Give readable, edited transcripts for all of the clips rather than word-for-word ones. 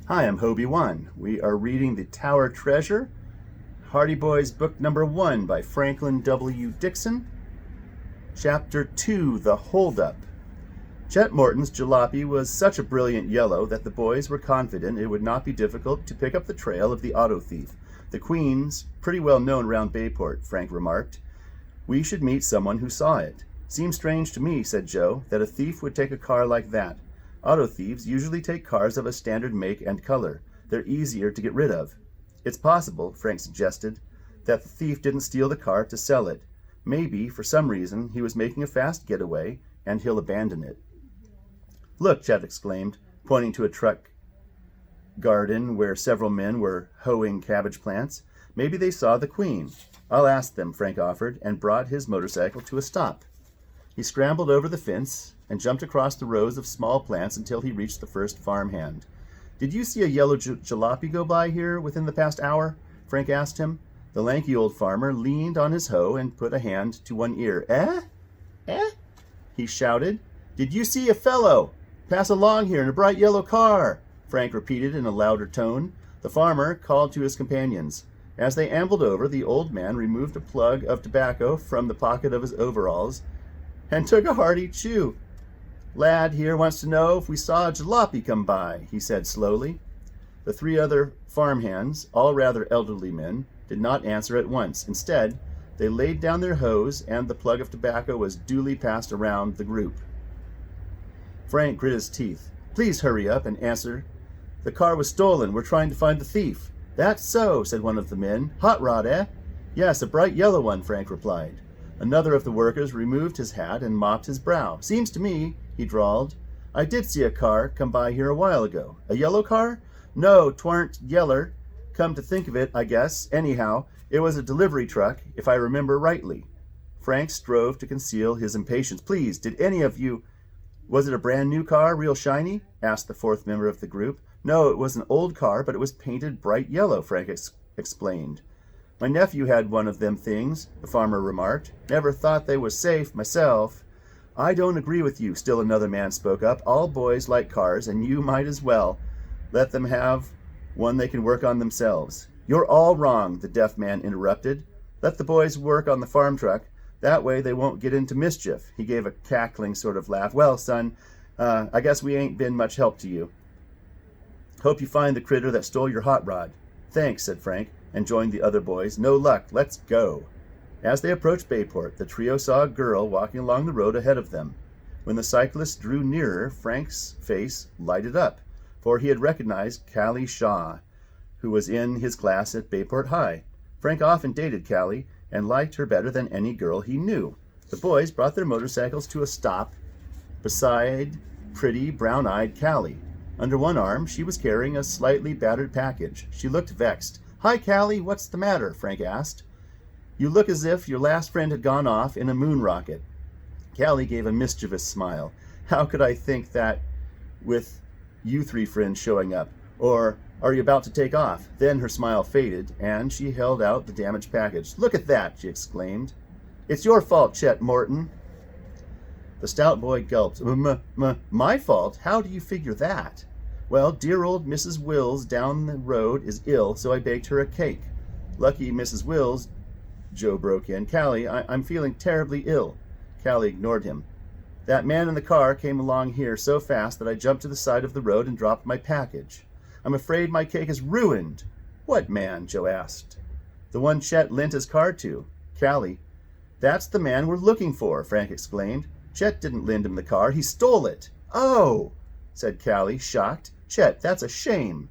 Hi, I'm Hobie One. We are reading The Tower Treasure, Hardy Boys book number 1 by Franklin W. Dixon. Chapter 2, The Holdup. Chet Morton's jalopy was such a brilliant yellow that the boys were confident it would not be difficult to pick up the trail of the auto thief. The Queen's pretty well known round Bayport, Frank remarked. We should meet someone who saw it. Seems strange to me, said Joe, that a thief would take a car like that. Auto thieves usually take cars of a standard make and color. They're easier to get rid of. It's possible, Frank suggested, that the thief didn't steal the car to sell it. Maybe, for some reason, he was making a fast getaway, and he'll abandon it. Look, Chet exclaimed, pointing to a truck garden where several men were hoeing cabbage plants. Maybe they saw the Queen. I'll ask them, Frank offered, and brought his motorcycle to a stop. He scrambled over the fence and jumped across the rows of small plants until he reached the first farmhand. Did you see a yellow jalopy go by here within the past hour? Frank asked him. The lanky old farmer leaned on his hoe and put a hand to one ear. Eh? Eh? He shouted. Did you see a fellow pass along here in a bright yellow car? Frank repeated in a louder tone. The farmer called to his companions. As they ambled over, the old man removed a plug of tobacco from the pocket of his overalls and took a hearty chew. Lad here wants to know if we saw a jalopy come by, he said slowly. The 3 other farmhands, all rather elderly men, did not answer at once. Instead, they laid down their hoes, and the plug of tobacco was duly passed around the group. Frank grit his teeth. Please hurry up and answer. The car was stolen. We're trying to find the thief. That's so, said one of the men. Hot rod, eh? Yes, a bright yellow one, Frank replied. Another of the workers removed his hat and mopped his brow. Seems to me, he drawled, I did see a car come by here a while ago. A yellow car? No, 'twarn't yeller. Come to think of it, I guess. Anyhow, it was a delivery truck, if I remember rightly. Frank strove to conceal his impatience. Please, did any of you... Was it a brand new car, real shiny? Asked the 4th member of the group. No, it was an old car, but it was painted bright yellow, Frank explained. My nephew had one of them things, the farmer remarked. Never thought they was safe, myself. I don't agree with you, still another man spoke up. All boys like cars, and you might as well let them have one they can work on themselves. You're all wrong, the deaf man interrupted. Let the boys work on the farm truck. That way they won't get into mischief. He gave a cackling sort of laugh. Well, son, I guess we ain't been much help to you. Hope you find the critter that stole your hot rod. Thanks, said Frank, and joined the other boys. No luck. Let's go. As they approached Bayport, the trio saw a girl walking along the road ahead of them. When the cyclists drew nearer, Frank's face lighted up, for he had recognized Callie Shaw, who was in his class at Bayport High. Frank often dated Callie and liked her better than any girl he knew. The boys brought their motorcycles to a stop beside pretty, brown-eyed Callie. Under one arm, she was carrying a slightly battered package. She looked vexed. Hi, Callie, what's the matter? Frank asked. You look as if your last friend had gone off in a moon rocket. Callie gave a mischievous smile. How could I think that with you 3 friends showing up? Or are you about to take off? Then her smile faded, and she held out the damaged package. Look at that, she exclaimed. It's your fault, Chet Morton. The stout boy gulped. My fault? How do you figure that? Well, dear old Mrs. Wills down the road is ill, so I baked her a cake. Lucky Mrs. Wills, Joe broke in. Callie, I'm feeling terribly ill. Callie ignored him. That man in the car came along here so fast that I jumped to the side of the road and dropped my package. I'm afraid my cake is ruined. What man? Joe asked. The one Chet lent his car to. Callie. That's the man we're looking for, Frank exclaimed. Chet didn't lend him the car. He stole it. Oh, said Callie, shocked. Chet, that's a shame.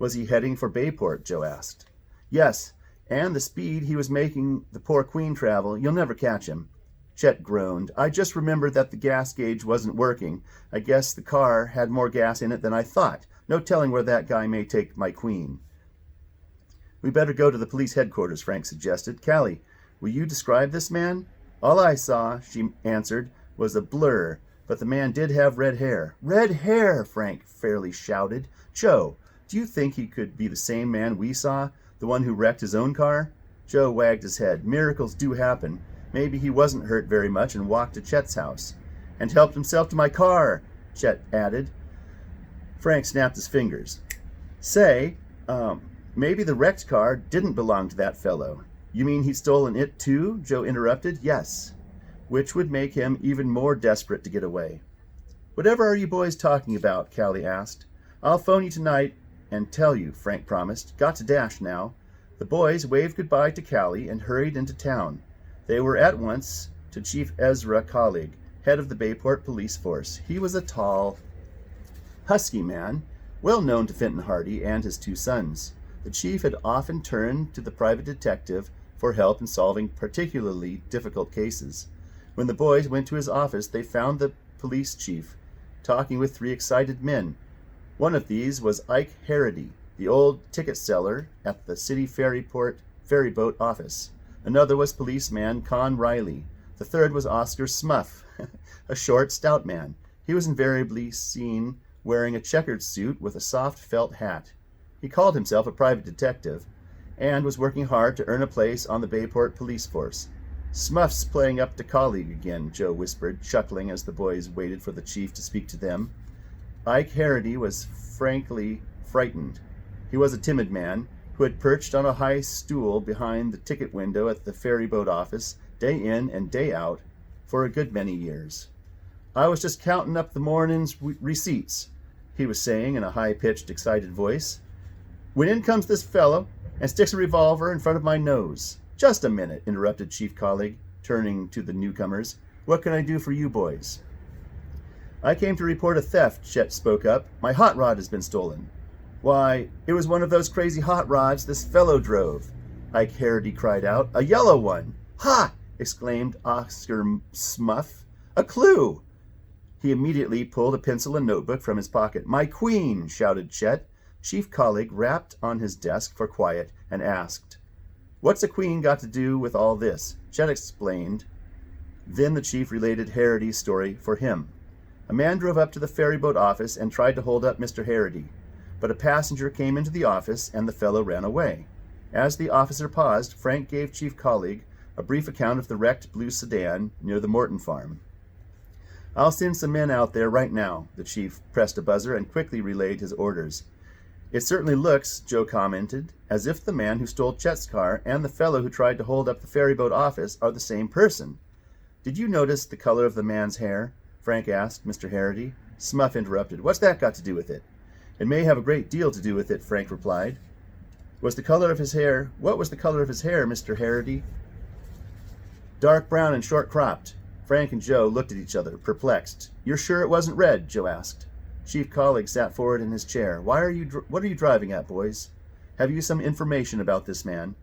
Was he heading for Bayport? Joe asked. Yes, and the speed he was making the poor Queen travel, you'll never catch him. Chet groaned. I just remembered that the gas gauge wasn't working. I guess the car had more gas in it than I thought. No telling where that guy may take my Queen. We better go to the police headquarters, Frank suggested. Callie, will you describe this man? All I saw, she answered, was a blur, but the man did have red hair. Red hair, Frank fairly shouted. Joe, do you think he could be the same man we saw? The one who wrecked his own car? Joe wagged his head. Miracles do happen. Maybe he wasn't hurt very much and walked to Chet's house. And helped himself to my car, Chet added. Frank snapped his fingers. Say, maybe the wrecked car didn't belong to that fellow. You mean he'd stolen it too? Joe interrupted. Yes, which would make him even more desperate to get away. Whatever are you boys talking about? Callie asked. I'll phone you tonight and tell you, Frank promised. Got to dash now. The boys waved goodbye to Callie and hurried into town. They were at once to Chief Ezra Colleague, head of the Bayport police force. He was a tall, husky man, well known to Fenton Hardy and his two sons. The chief had often turned to the private detective for help in solving particularly difficult cases. When the boys went to his office, they found the police chief talking with three excited men. One of these was Ike Harrity, the old ticket seller at the city ferryboat office. Another was policeman Con Riley. The third was Oscar Smuff, a short, stout man. He was invariably seen wearing a checkered suit with a soft felt hat. He called himself a private detective and was working hard to earn a place on the Bayport police force. Smuff's playing up to Colleague again, Joe whispered, chuckling as the boys waited for the chief to speak to them. Ike Harrity was frankly frightened. He was a timid man who had perched on a high stool behind the ticket window at the ferryboat office day in and day out for a good many years. I was just counting up the morning's receipts, he was saying in a high-pitched, excited voice, when in comes this fellow and sticks a revolver in front of my nose. Just a minute, interrupted Chief Colleague, turning to the newcomers. What can I do for you boys? I came to report a theft, Chet spoke up. My hot rod has been stolen. Why, it was one of those crazy hot rods this fellow drove, Ike Harrity cried out. A yellow one. Ha! Exclaimed Oscar Smuff. A clue! He immediately pulled a pencil and notebook from his pocket. My queen, shouted Chet. Chief Colleague rapped on his desk for quiet and asked, What's a queen got to do with all this? Chet explained. Then the chief related Harrity's story for him. A man drove up to the ferryboat office and tried to hold up Mr. Harrity, but a passenger came into the office and the fellow ran away. As the officer paused, Frank gave Chief Colleague a brief account of the wrecked blue sedan near the Morton farm. I'll send some men out there right now. The chief pressed a buzzer and quickly relayed his orders. It certainly looks, Joe commented, as if the man who stole Chet's car and the fellow who tried to hold up the ferryboat office are the same person. Did you notice the color of the man's hair? Frank asked Mr. Harrity. Smuff interrupted. What's that got to do with it? It may have a great deal to do with it, Frank replied. What was the color of his hair, Mr. Harrity? Dark brown and short-cropped. Frank and Joe looked at each other, perplexed. You're sure it wasn't red? Joe asked. Chief Colleague sat forward in his chair. What are you driving at, boys? Have you some information about this man?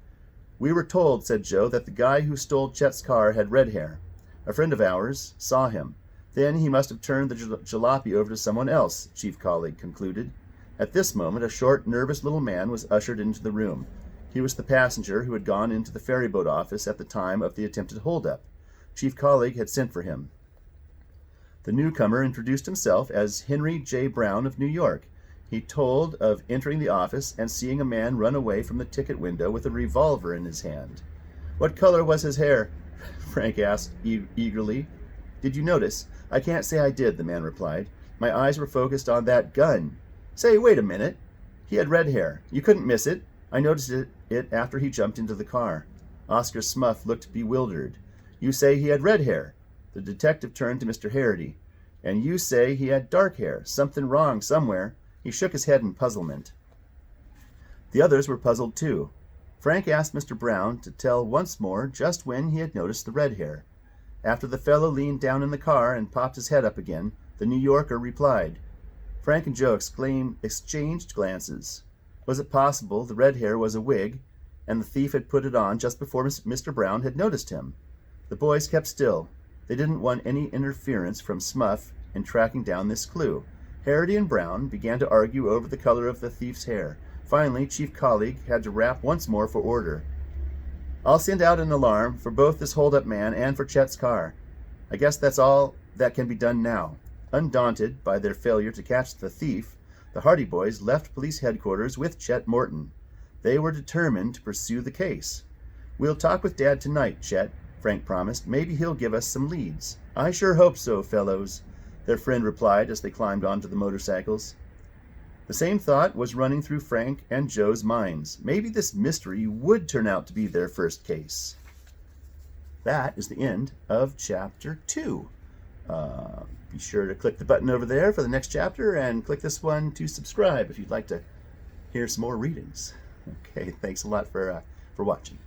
We were told, said Joe, that the guy who stole Chet's car had red hair. A friend of ours saw him. Then he must have turned the jalopy over to someone else, Chief Colleague concluded. At this moment, a short, nervous little man was ushered into the room. He was the passenger who had gone into the ferryboat office at the time of the attempted holdup. Chief Colleague had sent for him. The newcomer introduced himself as Henry J. Brown of New York. He told of entering the office and seeing a man run away from the ticket window with a revolver in his hand. What color was his hair? Frank asked eagerly. Did you notice? I can't say I did, the man replied. My eyes were focused on that gun. Say, wait a minute. He had red hair. You couldn't miss it. I noticed it after he jumped into the car. Oscar Smuff looked bewildered. You say he had red hair. The detective turned to Mr. Harrity. And you say he had dark hair. Something wrong somewhere. He shook his head in puzzlement. The others were puzzled too. Frank asked Mr. Brown to tell once more just when he had noticed the red hair. After the fellow leaned down in the car and popped his head up again, the New Yorker replied. Frank and Joe exchanged glances. Was it possible the red hair was a wig, and the thief had put it on just before Mr. Brown had noticed him? The boys kept still. They didn't want any interference from Smuff in tracking down this clue. Harrity and Brown began to argue over the color of the thief's hair. Finally, Chief Colleague had to rap once more for order. I'll send out an alarm for both this hold-up man and for Chet's car. I guess that's all that can be done now. Undaunted by their failure to catch the thief, the Hardy boys left police headquarters with Chet Morton. They were determined to pursue the case. We'll talk with Dad tonight, Chet, Frank promised. Maybe he'll give us some leads. I sure hope so, fellows, their friend replied as they climbed onto the motorcycles. The same thought was running through Frank and Joe's minds. Maybe this mystery would turn out to be their first case. That is the end of chapter 2. Be sure to click the button over there for the next chapter and click this one to subscribe if you'd like to hear some more readings. Okay, thanks a lot for watching.